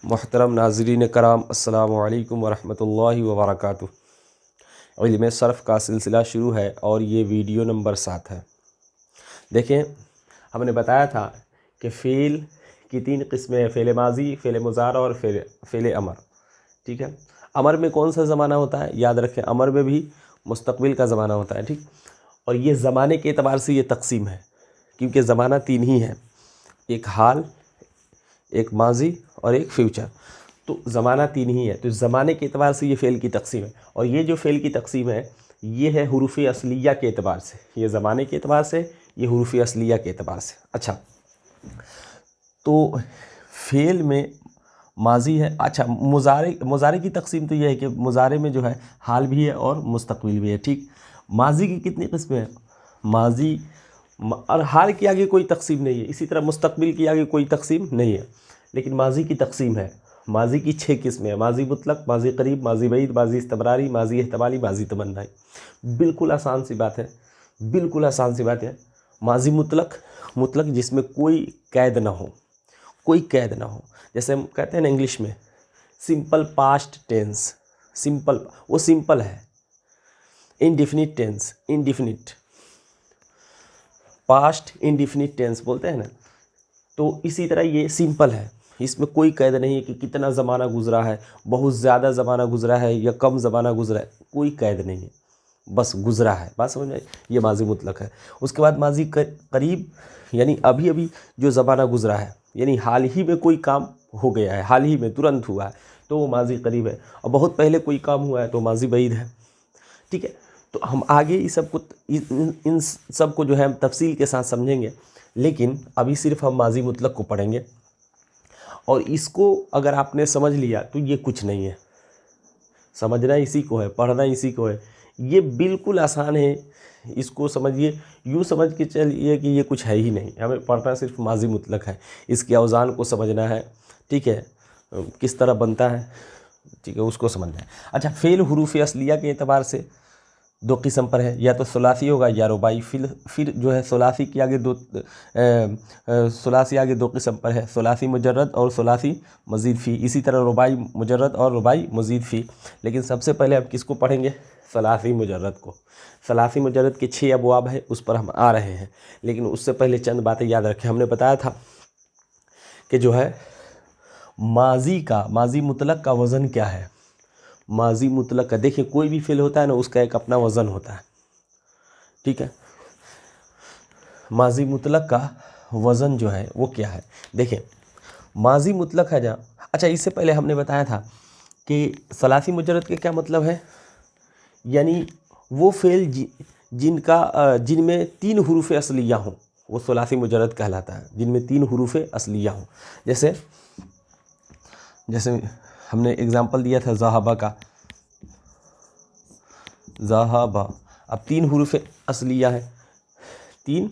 मोहतरम नाज़रीन कराम, अस्सलामु अलैकुम वरहमतुल्लाहि वबरकातुहू। इल्म सर्फ़ का सिलसिला शुरू है और ये वीडियो नंबर 7 है। देखें, हमने बताया था कि फ़ेल की 3 किस्में हैं, फ़ेल माज़ी, फ़ेल मुज़ारा और फ़ेल अमर। ठीक है, अमर में कौन सा ज़माना होता है? याद रखें, अमर में भी मुस्तक़बिल का ज़माना होता है। ठीक, और ये ज़माने के एतबार से ये तकसीम है, क्योंकि ज़माना 3 ही है, एक हाल, एक माजी और एक फ्यूचर। तो ज़माना 3 ही है, तो ज़माने के एतबार से ये फ़ेल की तकसीम है। और ये जो फ़ेल की तकसीम है ये है हुरूफ़ असलिया के एतबार से, ये ज़माने के एतबार से, ये हुरूफ़ असलिया के एतबार से। अच्छा, तो फ़ेल में माजी है। अच्छा, मुज़ारे की तकसीम तो ये है कि मुज़ारे में जो है हाल भी है और मुस्तक़बिल भी है। ठीक, माजी की कितनी किस्में हैं? माजी और हाल के आगे कोई तकसीम नहीं है, इसी तरह मुस्तक़बिल के आगे कोई तकसीम नहीं है, लेकिन माजी की तकसीम है। माजी की 6 किस्में हैं, माजी मुतलक, माजी करीब, माजी बईद, माजी इस्तमरारी, माजी एहतमाली, माजी तमन्नाई। बिल्कुल आसान सी बात है, बिल्कुल आसान सी बात है। माजी मुतलक, मुतलक जिसमें कोई कैद ना हो, कोई कैद ना हो। जैसे हम कहते हैं ना इंग्लिश में सिंपल पास्ट टेंस, सिंपल, वो सिंपल है। Indefinite tense, indefinite, past indefinite tense बोलते हैं ना, तो इसी तरह ये सिंपल है, इसमें कोई कैद नहीं है कि कितना ज़माना गुजरा है, बहुत ज़्यादा ज़माना गुजरा है या कम ज़माना गुजरा है, कोई कैद नहीं है, बस गुजरा है। बात समझ में आई? ये माजी मुतलक है। उसके बाद माजी करीब, यानी अभी अभी जो ज़माना गुजरा है, यानी हाल ही में कोई काम हो गया है, हाल ही में तुरंत हुआ है, तो वो माजी करीब है। और बहुत पहले कोई काम हुआ है तो माजी बईद है। ठीक है, तो हम आगे इस सब को, इन सब को जो है हम तफसील के साथ समझेंगे, लेकिन अभी सिर्फ हम माजी मुतलक को पढ़ेंगे। और इसको अगर आपने समझ लिया तो ये कुछ नहीं है, समझना इसी को है, पढ़ना इसी को है। ये बिल्कुल आसान है, इसको समझिए, यूँ समझ के चलिए कि ये कुछ है ही नहीं, हमें पढ़ना सिर्फ माजी मुतलक है, इसके औज़ान को समझना है। ठीक है, किस तरह बनता है, ठीक है, उसको समझना है। अच्छा, फ़ेल हुरूफ़ असलिया के एतबार से 2 किस्म पर है, या तो सुलासी होगा या रुबाई। फिर जो है सुलासी के आगे सुलासी आगे 2 किस्म पर है, सुलासी मुजर्रद और सुलासी मज़ीद फ़ी। इसी तरह रुबाई मुजर्रद और रुबाई मज़ीद फ़ी। लेकिन सबसे पहले हम किसको पढ़ेंगे? सुलासी मुजर्रद को। सुलासी मुजर्रद के 6 अबवाब है, उस पर हम आ रहे हैं, लेकिन उससे पहले चंद बातें याद रखें। हमने बताया था कि जो है माजी मुतलक का वज़न क्या है। माजी मुतलक का, देखिए, कोई भी फ़ेल होता है ना, उसका एक अपना वज़न होता है। ठीक है, माजी मुतलक का वज़न जो है वो क्या है? देखिए, माजी मुतलक है जहाँ, अच्छा, इससे पहले हमने बताया था कि सलासी मुजर्रद के क्या मतलब है, यानी वो फ़ेल जिनमें 3 हुरूफ़ असलिया हों, वो सलासी मुजर्रद कहलाता है, जिनमें 3 हुरूफ़ असलिया हों। जैसे हमने एग्ज़ाम्पल दिया था ज़हाबा का, ज़हाबा, अब 3 हुरूफ़ असलिया है, 3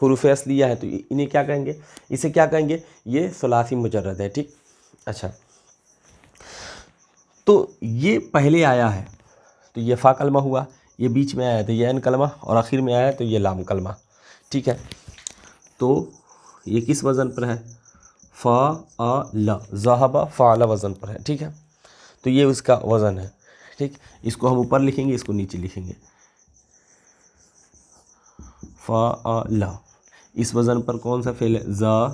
हुरूफ़ असलिया है, तो इन्हें क्या कहेंगे? इसे क्या कहेंगे? ये सुलासी मुजर्रद है। ठीक, अच्छा, तो ये पहले आया है तो ये फ़ा कलमा हुआ, ये बीच में आया है तो ये ऐन कलमा, और आखिर में आया है तो ये लाम कलमा। ठीक है, तो ये किस वज़न पर है? फ़अल, ज़हाबा फ़अल वज़न पर है। ठीक है, तो ये उसका वज़न है। ठीक, इसको हम ऊपर लिखेंगे, इसको नीचे लिखेंगे, फ़अल। इस वज़न पर कौन सा फ़ेल है? ज़हाबा।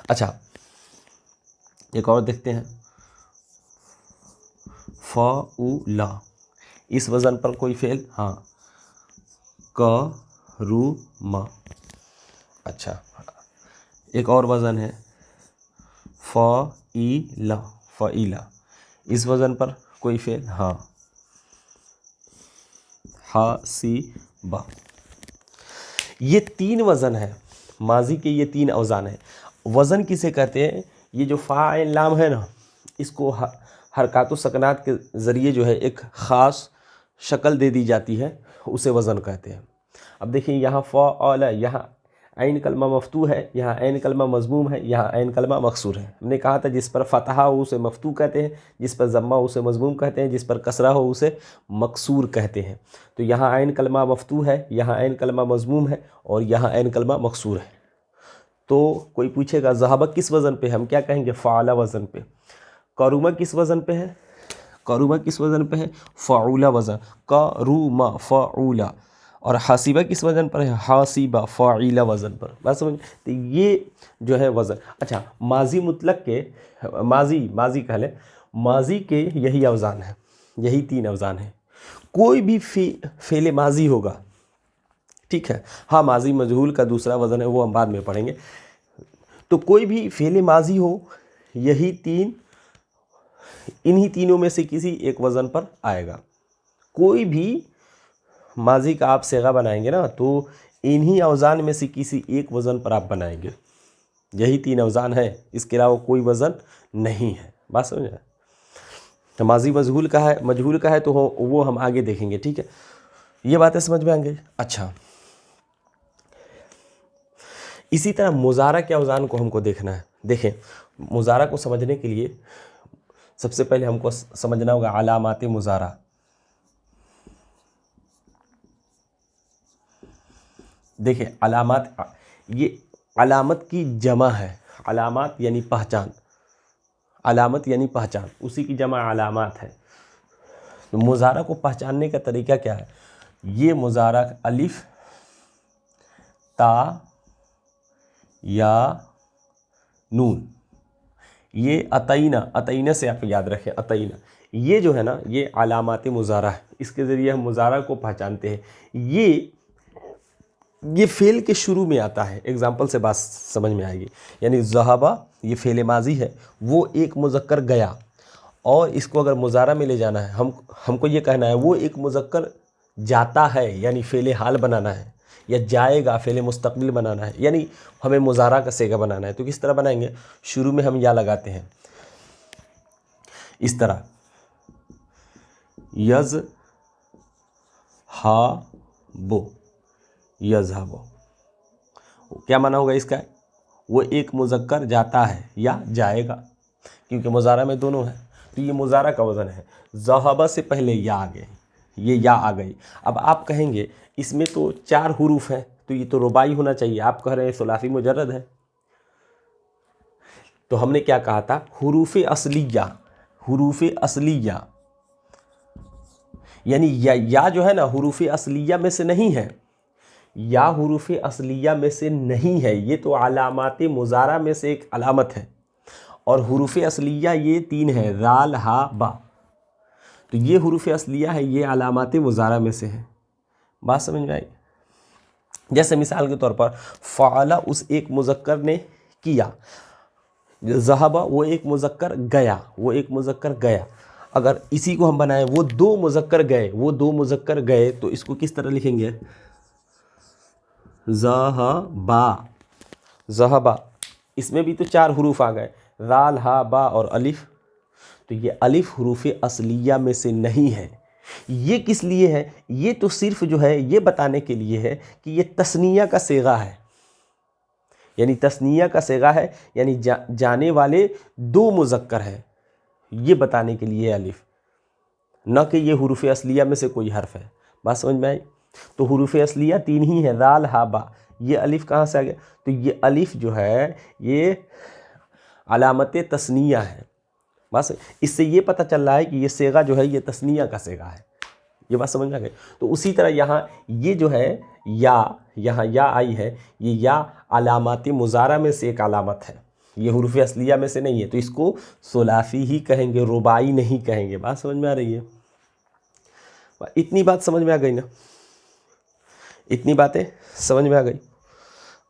अच्छा, एक और देखते हैं, फ़उला, इस वज़न पर कोई फ़ेल? हाँ, करुमा। अच्छा, एक और वज़न है फ़ईला, फ़ईला, इस वज़न पर कोई फ़ेल? हाँ, हासिबा। ये 3 वज़न है, माजी के ये 3 औज़ान है। वज़न किसे कहते हैं? ये जो फ़ा ऐन लाम है ना, इसको हरकात व सकनात के ज़रिए जो है एक ख़ास शक्ल दे दी जाती है, उसे वज़न कहते हैं। अब देखिए, यहाँ फ़अल, यहाँ ऐन कलमा मफ्तू है, यहाँ ऐन कलमा मज़मूम है, यहाँ ऐन कलमा मकसूर है। हमने कहा था जिस पर फ़तहा हो उसे मफ्तू कहते हैं, जिस पर ज़म्मा हो उसे मज़मूम कहते हैं, जिस पर कसरा हो उसे मकसूर कहते हैं। तो यहाँ ऐन कलमा मफ्तू है, यहाँ ऐन कलमा मज़मूम है और यहाँ ऐन कलमा मकसूर है। तो कोई पूछेगा ज़हबा किस वज़न पे है, हम क्या कहेंगे फ़ाला वज़न पे। करूमा किस वज़न पे है, करूमा किस वज़न पे है, फ़ाउला वज़न, करूमा फ़ाउला। और हसीबा किस वज़न पर है, हासिबा फ़ाइला वज़न पर। बात समझ। तो ये जो है वज़न। अच्छा, माजी मुतलक के, माजी कह लें, माजी के यही अवज़ान है, यही 3 अवज़ान हैं। कोई भी फ़ेल माजी होगा, ठीक है। हाँ, माजी मजहूल का दूसरा वज़न है, वो हम बाद में पढ़ेंगे। तो कोई भी फ़ेल माजी हो, यही 3, इन्हीं तीनों में से किसी एक वज़न पर आएगा। कोई भी माजी का आप सेगा बनाएंगे ना, तो इन्हीं अवज़ान में से किसी एक वज़न पर आप बनाएंगे। यही 3 अवज़ान है, इसके अलावा कोई वज़न नहीं है। बात समझ आए। तो माजी मजहूल का है तो वो हम आगे देखेंगे, ठीक है। ये बातें समझ में आ गई। अच्छा, इसी तरह मुज़ारा के अवज़ान को हमको देखना है। देखें, मुज़ारा को समझने के लिए सबसे पहले हमको समझना होगा अलामात मुज़ारा। देखिए, अलामात, ये अलामत की जमा है। अलामात यानी पहचान, अलामत यानी पहचान, उसी की जमा अलामात है। तो मुज़ारा को पहचानने का तरीका क्या है, ये मुज़ारा अलिफ, ता या नून, ये अतईना से आप याद रखें, अतईना, ये जो है ना, ये अलामात मुज़ारा है। इसके ज़रिए हम मुज़ारा को पहचानते हैं। ये फ़ेल के शुरू में आता है। एग्ज़ाम्पल से बात समझ में आएगी। यानी ज़हबा ये फ़ेल माजी है, वो एक मुज़क्कर गया, और इसको अगर मुज़ारा में ले जाना है, हमको ये कहना है वो एक मुज़क्कर जाता है, यानी फ़ेल हाल बनाना है, या जाएगा फ़ेल मुस्तक़बिल बनाना है, यानी हमें मुज़ारा का सेगा बनाना है। तो किस तरह बनाएंगे, शुरू में हम या लगाते हैं इस तरह, यज़ हा बो, यज़हबो। क्या माना होगा इसका, वो एक मुज़क्कर जाता है या जाएगा, क्योंकि मुज़ारा में दोनों है। तो ये मुज़ारा का वज़न है। ज़हबा से पहले या आ गए, ये या आ गई। अब आप कहेंगे इसमें तो 4 हुरूफ हैं, तो ये तो रुबाई होना चाहिए। आप कह रहे हैं सुलासी मुजर्रद है। तो हमने क्या कहा था, हुरूफ असलिया, हुरूफ असलिया, यानी या जो है ना, हुरूफ असलिया में से नहीं है, या हुरूफ असलिया में से नहीं है। ये तो अलामात मुज़ारा में से एक अलामत है, और हुरूफ असलिया ये 3 है, राल हा बा। तो ये हुरूफ असलिया है, ये अलामात मुज़ारा में से है। बात समझ में आई। जैसे मिसाल के तौर पर फ़अला उस एक मुज़क्कर ने किया, ज़हबा वो एक मुज़क्कर गया, वो एक मुज़क्कर गया। अगर इसी को हम बनाएं वो 2 मुज़क्कर गए, वो 2 मुज़क्कर गए, तो इसको किस तरह लिखेंगे, ज़हबा, ज़हबा। इसमें भी तो 4 हुरूफ आ गए, राल हा बा और अलिफ। तो ये अलिफ हुरूफ असलिया में से नहीं है। ये किस लिए है, ये तो सिर्फ जो है ये बताने के लिए है कि ये तस्निया का सेगा है, यानी तस्निया का सेगा है, यानी जाने वाले 2 मुज़क्कर है, ये बताने के लिए अलिफ, न कि ये हुरूफ असलिया में से कोई हर्फ है। बात समझ में आई। तो हुरूफ असलिया 3 ही है, राल हा बा। ये अलिफ कहाँ से आ गया, तो ये अलिफ जो है ये अलामत तस्निया है। बस इससे ये पता चल रहा है कि ये सेगा जो है ये तस्निया का सेगा है। ये बात समझ में आ गई। तो उसी तरह यहाँ ये जो है यहाँ या आई है, ये या अलामत मुज़ारा में से एक अलामत है, ये हुरूफ असलिया में से नहीं है। तो इसको सुलासी ही कहेंगे, रुबाई नहीं कहेंगे। बात समझ में आ रही है। इतनी बात समझ में आ गई ना, इतनी बातें समझ में आ गई।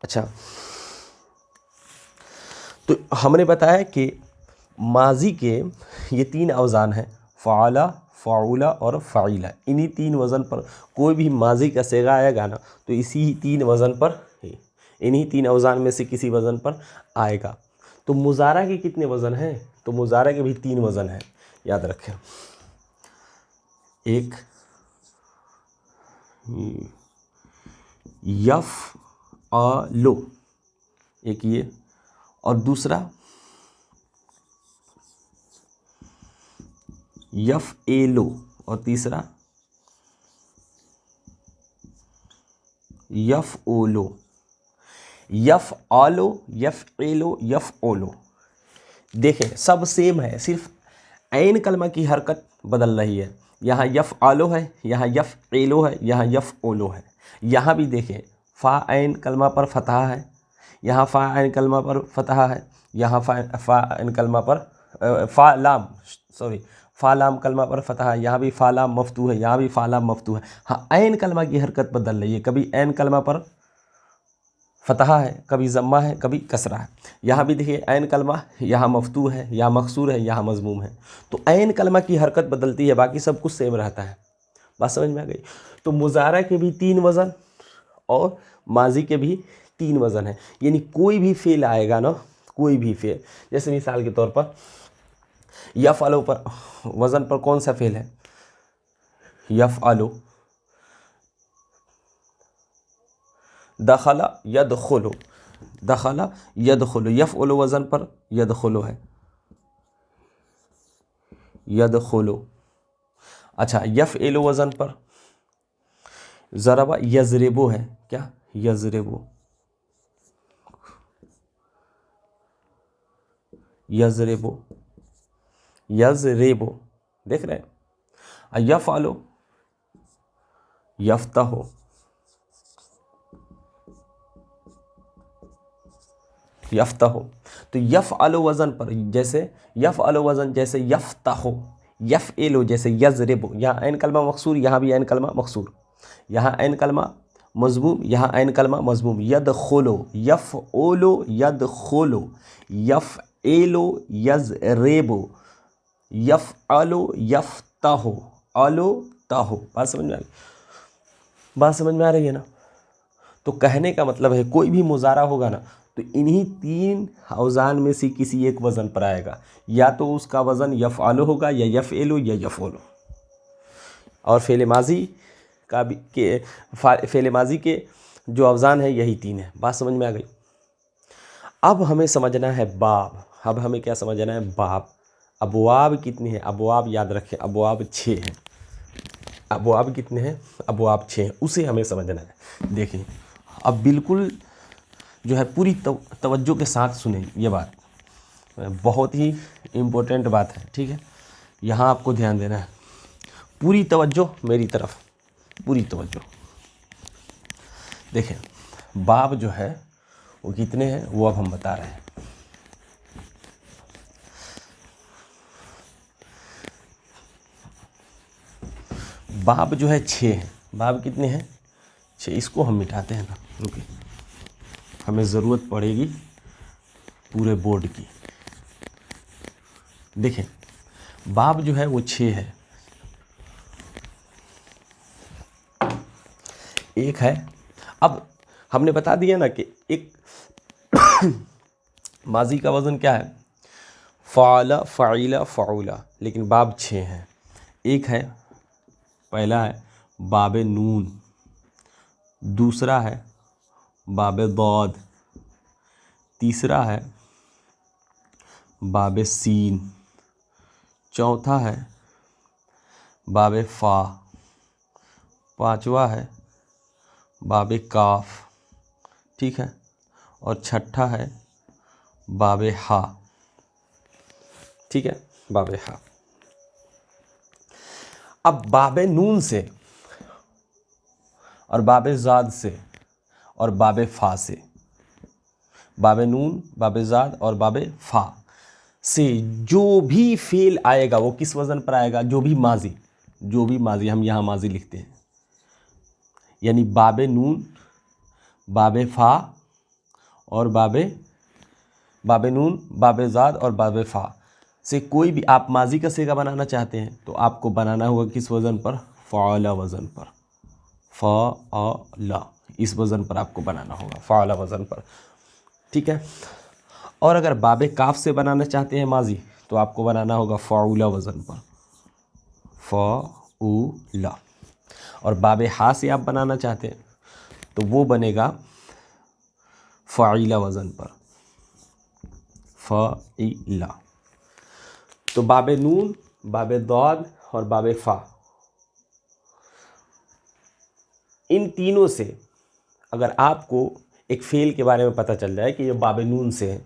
अच्छा, तो हमने बताया कि माजी के ये 3 अवज़ान हैं, फ़अला, फ़अउला और फ़ाइला। इन्हीं 3 वज़न पर कोई भी माजी का सेगा आएगा ना, तो इसी 3 वज़न पर, इन्हीं 3 अवज़ान में से किसी वज़न पर आएगा। तो मुज़ारा के कितने वज़न हैं, तो मुज़ारा के भी 3 वज़न हैं, याद रखें। एक यफ़ आ लो, एक ये, और दूसरा यफ़ ए लो, और तीसरा यफ़ ओ लो। यफ आलो, यफ एलो, यफ ओलो। देखें सब सेम है, सिर्फ ऐन कलमा की हरकत बदल रही है। यहाँ यफ आलो है, यहाँ यफ एलो है, यहाँ यफ ओलो है। यहाँ भी देखें फ़ा ऐन कलमा पर फतहा है, यहाँ फ़ा ऐन कलमा पर फतहा है, यहाँ फ़ा ऐन कलमा पर फ़ा लाम कलमा पर फतहा है, यहाँ भी फ़ा लाम मफ्तू है, यहाँ भी फ़ा लाम मफ्तू है। हाँ, ऐन कलमा की हरकत बदल रही है, कभी ऐन कलमा पर फतहा है, कभी ज़म्मा है, कभी कसरा है। यहाँ भी देखिए ऐन कलमा यहाँ मफ्तू है, यहाँ मकसूर है, यहाँ मज़मूम है। तो ऐन कलमा की हरकत बदलती है, बाकी सब कुछ सेम रहता है। बात समझ में आ गई? तो मुज़ारा के भी 3 वज़न और माजी के भी 3 वज़न है। यानी कोई भी फ़ेल आएगा ना, कोई भी फ़ेल, जैसे मिसाल के तौर पर यफ़अलो पर वज़न पर कौन सा फ़ेल है? यफ़अलो, दखला यदखुलु, दखला यदखुलु। यफ़अलो वज़न पर यदखुलु है, यदखुलु। अच्छा, यफ़एलो वज़न पर ज़रबा यज़रिबु है, क्या? यज़रिबु, यज़रिबु, यज़रिबु। देख रहे हैं? यफ़अलो यफ़तहु, यफ़तहु। तो यफ़अलो वज़न पर जैसे यफ़अलो वज़न जैसे यफ़तहु, यफ़एलो जैसे यज़रिबु। यहाँ ऐन कलमा मकसूर, यहाँ भी ऐन कलमा मकसूर, यहाँ ऐन कलमा मज़मूम, यहाँ ऐन कलमा मज़मूम। यदखुलु, यफ़ओलो यदखुलु, यफ़एलो यज़रिबु, यफ़अलो यफ़तहु, अलो तहु। बात समझ में आ गई? बात समझ में आ रही है ना? तो कहने का मतलब है कोई भी मुज़ारा होगा ना तो इन्हीं 3 औज़ान में से किसी एक वज़न पर आएगा, या तो उसका वज़न यफ़अलो होगा, या यफ़एलो, या यफ़ओलो। और फ़ेल माज़ी का भी फ़ेल माज़ी के जो औज़ान है यही 3 है। बात समझ में आ गई? अब हमें समझना है बाब। अब हमें क्या समझना है? बाब। अबवाब कितने हैं? अबवाब याद रखें, अबवाब 6 हैं। अबवाब कितने हैं? अबवाब 6 हैं, उसे हमें समझना है। देखिए अब बिल्कुल जो है पूरी तवज्जो के साथ सुने, ये बात बहुत ही इम्पोर्टेंट बात है, ठीक है? यहाँ आपको ध्यान देना है, पूरी तवज्जो मेरी तरफ, पूरी तवज्जो। देखें बाब जो है वो कितने हैं वो अब हम बता रहे हैं। बाब जो है 6 हैं। बाब कितने हैं? 6। इसको हम मिटाते हैं ना, रुकिए, हमें ज़रूरत पड़ेगी पूरे बोर्ड की। देखें बाब जो है वो 6 है। एक है, अब हमने बता दिया ना कि एक माजी का वज़न क्या है? फ़ाला, फ़ाइला, फ़ाउला, लेकिन बाब 6 हैं। एक है, पहला है बाब नून, दूसरा है बाब दौद, तीसरा है बाब सीन, चौथा है बाब फ़ा, पांचवा है बाब काफ, ठीक है, और छठा है बाब हा, ठीक है, बाब हा। अब बाब नून से और बाब ज़ाद से और बाब फ़ा से, बाब नून, बाब ज़ाद और बाब फ़ा से जो भी फ़ेल आएगा वो किस वज़न पर आएगा? जो भी माजी, हम यहाँ माजी लिखते हैं, यानी बाब नून, बाब फ़ा और बाब नून, बाब ज़ाद और बाब फ़ा से कोई भी आप माजी का सेगा बनाना चाहते हैं तो आपको बनाना होगा किस वज़न पर? फ़अला वज़न पर, फ़अला, इस वज़न पर आपको बनाना होगा, फ़अला वज़न पर, ठीक है। और अगर बाब काफ से बनाना चाहते हैं माजी तो आपको बनाना होगा फ़अउला वज़न पर, फ़अउला। और बाब हा से आप बनाना चाहते हैं तो वो बनेगा फ़ाइला वज़न पर, फ़ाइला। तो बाब नून, बाब दौद और बाब फ़ा, इन तीनों से अगर आपको एक फ़ेल के बारे में पता चल जाए कि ये बाबे नून से है,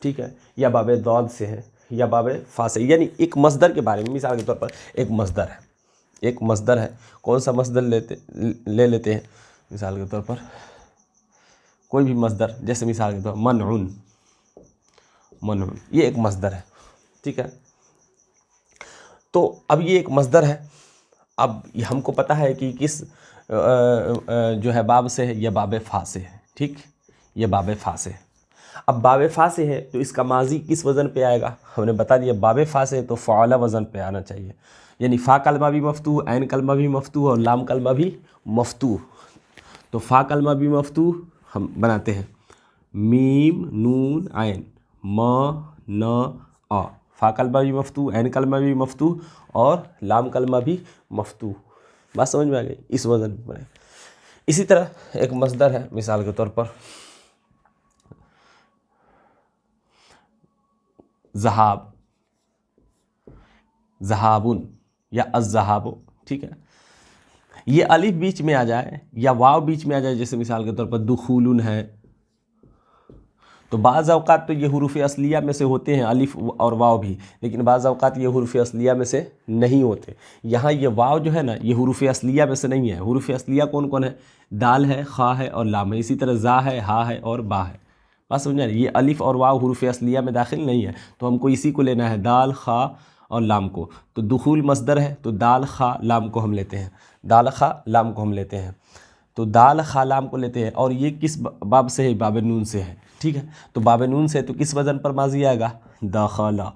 ठीक है, या बाबे दौद से है, या बाबे फ़ा से, यानी एक मस्दर के बारे में। मिसाल के तौर पर एक मस्दर है, एक मस्दर है, कौन सा मस्दर ले लेते हैं, मिसाल के तौर पर कोई भी मस्दर, जैसे मिसाल के तौर पर मनउन, मनउन ये एक मस्दर है, ठीक है। तो अब ये एक मस्दर है, अब हमको पता है कि किस जो है बाब से है, यह बाबे फ़ा से है, ठीक, ये बाबे फ़ा से है। अब बाबे फ़ा से है तो इसका माजी किस वज़न पे आएगा, हमने बता दिया बाबे फ़ा से है तो फ़ाला वज़न पे आना चाहिए, यानी फ़ा कलमा भी मफ्तूह, ऐन कलमा भी मफ्तूह और लाम कलमा भी मफ्तूह। तो फ़ा कलमा भी मफ्तूह हम बनाते हैं मीम नून ऐन म न आ, फ़ा कलमा भी मफ्तूह, ऐन कलमा भी मफ्तूह और लाम कलमा भी मफ्तूह। बात समझ में आ गई, इस वज़न पे बने। इसी तरह एक मस्दर है, मिसाल के तौर पर ज़हाब, ज़हाबुन या अज़्ज़हाबो, ठीक है। ये अलिफ बीच में आ जाए या वाव बीच में आ जाए, जैसे मिसाल के तौर पर दुखुलुन है, तो बाज़ औक़ात तो ये हुरूफ़ असलिया में से होते हैं अलिफ और वाव भी, लेकिन बाज़ औक़ात ये हुरूफ़ असलिया में से नहीं होते। यहाँ ये वाव जो है ना, ये हुरूफ़ असलिया में से नहीं है। हुरूफ़ असलिया कौन कौन है, दाल है, खा है और लाम है। इसी तरह ज़ा है, हा है और बा है। बात समझ आ रही है, ये अलिफ और वाव हुरूफ़ असलिया में दाखिल नहीं है, तो हमको इसी को लेना है, दाल खा और लाम को। तो दुखूल मस्दर है तो दाल खा लाम को हम लेते हैं, दाल खा लाम को हम लेते हैं, तो दाल खा लाम को लेते हैं। और ये किस बाब से है, बाब नून से है, ठीक है। तो बाब नून से तो किस वज़न पर माजी आएगा, दखला,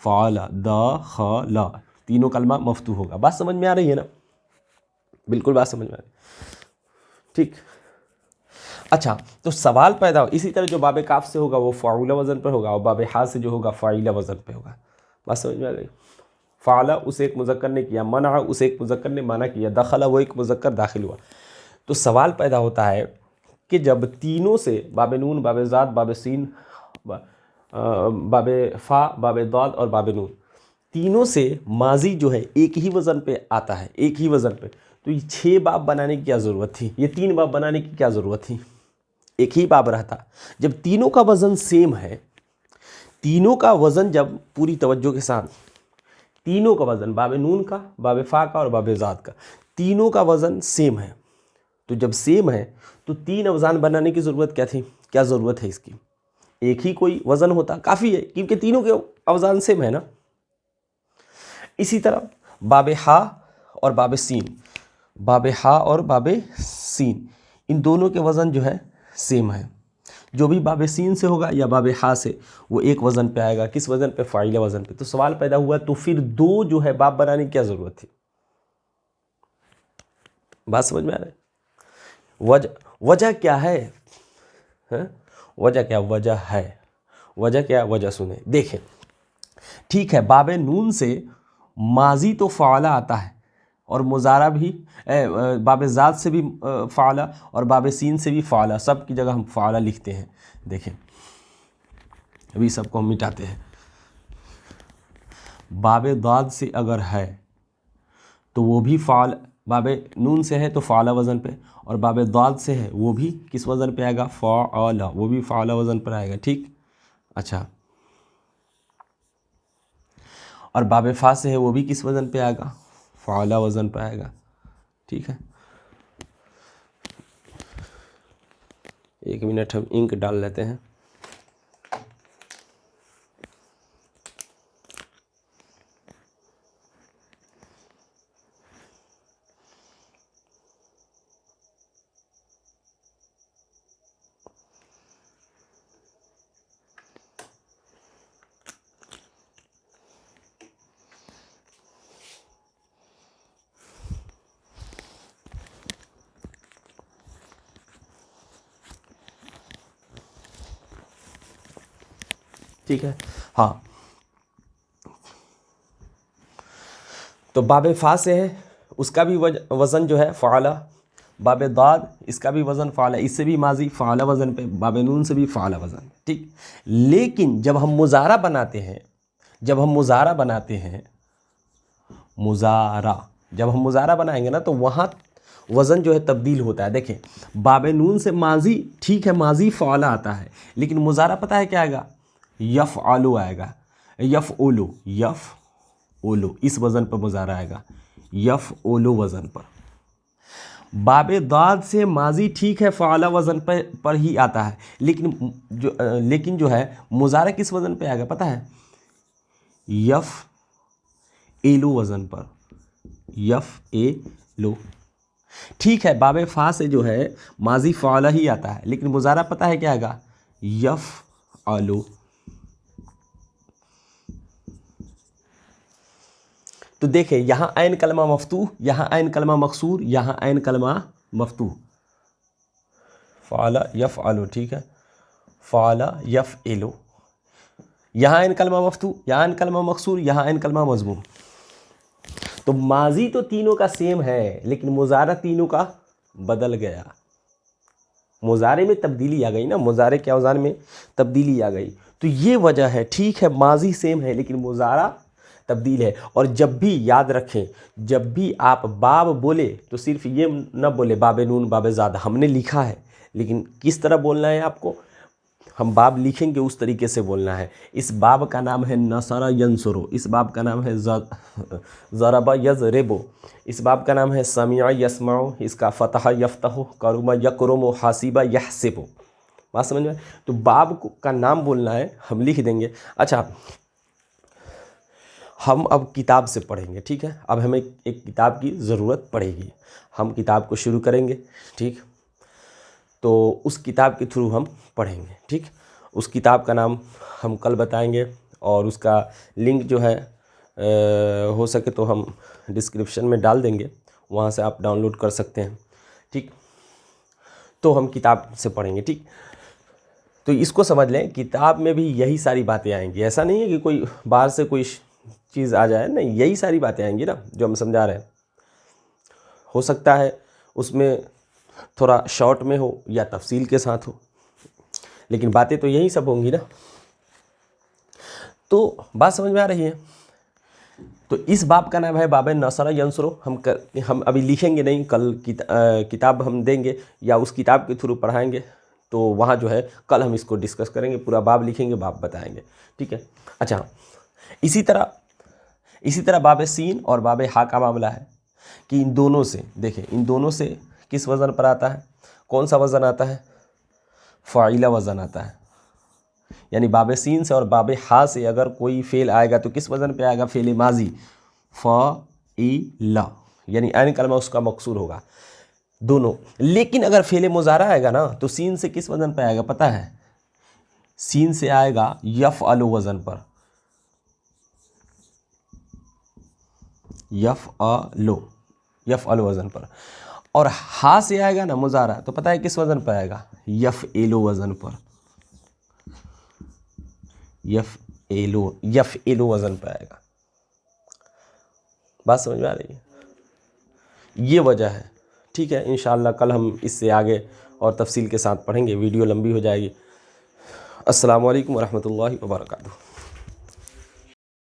फ़अला, दखला, तीनों कलमा मफ्तूह होगा। बात समझ में आ रही है ना, बिल्कुल बात समझ में आ रही है, ठीक। अच्छा, तो सवाल पैदा हो, इसी तरह जो बाबे काफ से होगा वो फ़ाउला वज़न पर होगा और बाबे हा से जो होगा फ़ाइला वज़न पर होगा। बात समझ में आ गई। फ़ाला उसे एक मुज़क्कर ने किया, मना उसे एक मुज़क्कर ने माना किया, दखला वो एक मुज़क्कर दाखिल हुआ। तो सवाल पैदा होता है कि जब तीनों से बाबे नून, बाबे ज़ाद, बाबे सीन, बाबे फ़ा, बाबे दौद और बाबे नून, तीनों से माजी जो है एक ही वज़न पे आता है, एक ही वज़न पे, तो ये 6 बाब बनाने की क्या ज़रूरत थी, ये 3 बाब बनाने की क्या ज़रूरत थी, एक ही बाब रहता। जब तीनों का वज़न सेम है, तीनों का वज़न जब पूरी तवज्जो के साथ, तीनों का वज़न बाबे नून का, बाबे फ़ा का और बाबे ज़ाद का, तीनों का वज़न सेम है, तो जब सेम है तो 3 अवज़ान बनाने की ज़रूरत क्या थी, क्या ज़रूरत है इसकी, एक ही कोई वज़न होता काफ़ी है, क्योंकि तीनों के अवज़ान सेम है ना। इसी तरह बाबे हा और बाबे सीन, बाबे हा और बाबे सीन, इन दोनों के वज़न जो है सेम है। जो भी बाबे सीन से होगा या बाबे हा से, वो एक वज़न पे आएगा, किस वज़न पे, फ़ाइला वज़न पे। तो सवाल पैदा हुआ, तो फिर 2 जो है बाब बनाने की क्या ज़रूरत थी। बात समझ में आ रहा है। वजह क्या है, वजह क्या, वजह है, वजह क्या, वजह सुने देखें। ठीक है, बाबे नून से माजी तो फ़ाला आता है और मुज़ारा भी, बाबे ज़ाद से भी फ़ाला और बाबे सीन से भी फ़ाला, सब की जगह हम फ़ाला लिखते हैं। देखें अभी सबको हम मिटाते हैं। बाबे दाद से अगर है तो वो भी फ़ाल, बाबे नून से है तो फ़ाला वज़न पे, और बाबे दाद से है वो भी किस वज़न पे आएगा, फ़ाला, वो भी फ़ाला वज़न पर आएगा, ठीक। अच्छा, और बाबे फ़ा से है वो भी किस वज़न पे आएगा, फ़ाला वज़न पे आएगा, ठीक है। 1 मिनट हम इंक डाल लेते हैं। ठीक है, हाँ। तो बाबे फ़ा से है, उसका भी वज़न जो है फ़ाला, बाबे दाद इसका भी वज़न फ़ाला, इससे भी माजी फ़ाला वज़न पे, बाबे नून से भी फ़ाला वज़न, ठीक। लेकिन जब हम मुज़ारा बनाते हैं, जब हम मुज़ारा बनाते हैं, मुज़ारा, जब हम मुज़ारा बनाएंगे ना, तो वज़न जो है तब्दील होता है। देखें बाबे नून से माजी, ठीक है माजी फ़ाला आता है, लेकिन मुज़ारा पता है क्या आएगा, यफ़आलु आएगा, यफ़ओलु, यफ़ओलु, इस वज़न पर मुज़ारा आएगा, यफ़ओलु वज़न पर। बाबे दाद से माजी ठीक है फ़ाला वज़न पर ही आता है, लेकिन जो है मुज़ारा किस वज़न पे आएगा पता है, यफ़एलु वज़न पर, यफ़एलु। ठीक है बाबे फ़ा से जो है माजी फ़ाला ही आता है, लेकिन मुज़ारा पता है क्या आएगा, यफ़अलु। तो देखें यहाँ ऐन कलमा मफ्तूह, यहाँ ऐन कलमा मकसूर, यहाँ ऐन कलमा मफ्तूह, फ़ाला यफ़अलु, ठीक है, फ़ाला यफ़एलु। यहाँ ऐन कलमा मफ्तूह, यहाँ ऐन कलमा मकसूर, यहाँ ऐन कलमा मज़मूम। तो माजी तो तीनों का सेम है, लेकिन मुज़ारा तीनों का बदल गया। मुज़ारे में तब्दीली आ गई ना, मुज़ारे के औज़ान में तब्दीली आ गई। तो ये वजह है, ठीक है माजी सेम है लेकिन मुज़ारा तब्दील है। और जब भी याद रखें, जब भी आप बाब बोले तो सिर्फ ये न बोले बाबे नून बाबे ज़ाद, हमने लिखा है, लेकिन किस तरह बोलना है आपको, हम बाब लिखेंगे उस तरीके से बोलना है। इस बाब का नाम है नसरा यंसुरो, इस बाब का नाम है ज़रबा यज़रिबो, इस बाब का नाम है समिया यस्माओ, इसका फ़तह यफ्तहु, करुमा यकरुमु, हासिबा यहसिबु। बात समझ में? तो बाब का नाम बोलना है, हम लिख देंगे। अच्छा हम अब किताब से पढ़ेंगे, ठीक है। अब हमें एक किताब की ज़रूरत पड़ेगी, हम किताब को शुरू करेंगे, ठीक। तो उस किताब के थ्रू हम पढ़ेंगे, ठीक। उस किताब का नाम हम कल बताएंगे और उसका लिंक जो है हो सके तो हम डिस्क्रिप्शन में डाल देंगे, वहाँ से आप डाउनलोड कर सकते हैं, ठीक। तो हम किताब से पढ़ेंगे, ठीक। तो इसको समझ लें, किताब में भी यही सारी बातें आएंगी। ऐसा नहीं है कि कोई बाहर से कोई चीज़ आ जाए, नहीं, यही सारी बातें आएंगी ना जो हम समझा रहे हैं। हो सकता है उसमें थोड़ा शॉर्ट में हो या तफसील के साथ हो, लेकिन बातें तो यही सब होंगी ना। तो बात समझ में आ रही है। तो इस बाब का नाम है बाब नसरा यंसुरो। हम अभी लिखेंगे नहीं, कल किताब हम देंगे या उस किताब के थ्रू पढ़ाएंगे, तो वहाँ जो है कल हम इसको डिस्कस करेंगे, पूरा बाब लिखेंगे, बाब बताएंगे, ठीक है। अच्छा इसी तरह बाब सीन और बाब हा का मामला है कि इन दोनों से देखें, इन दोनों से किस वज़न पर आता है, कौन सा वज़न आता है, फ़ाइला वज़न आता है। यानी बाब सीन से और बाब हा से अगर कोई फ़ेल आएगा तो किस वज़न पे आएगा, फ़ेल माजी, फ़ाइला, यानी ऐन कलमा उसका मकसूर होगा दोनों। लेकिन अगर फ़ेल मुज़ारा आएगा ना तो सीन से किस वज़न पे आएगा पता है, सीन से आएगा यफ़अलु वज़न पर, यफ़अलु वज़न पर। और हा से आएगा ना मुज़ारा तो पता है किस वज़न पर आएगा, यफ़एलु वज़न पर, यफ़एलु वज़न पर आएगा। बात समझ में आ रही है, ये वजह है, ठीक है। इंशाअल्लाह कल हम इससे आगे और तफसील के साथ पढ़ेंगे, वीडियो लंबी हो जाएगी। अस्सलामु अलैकुम वरहमतुल्लाहि वबरकातुहू।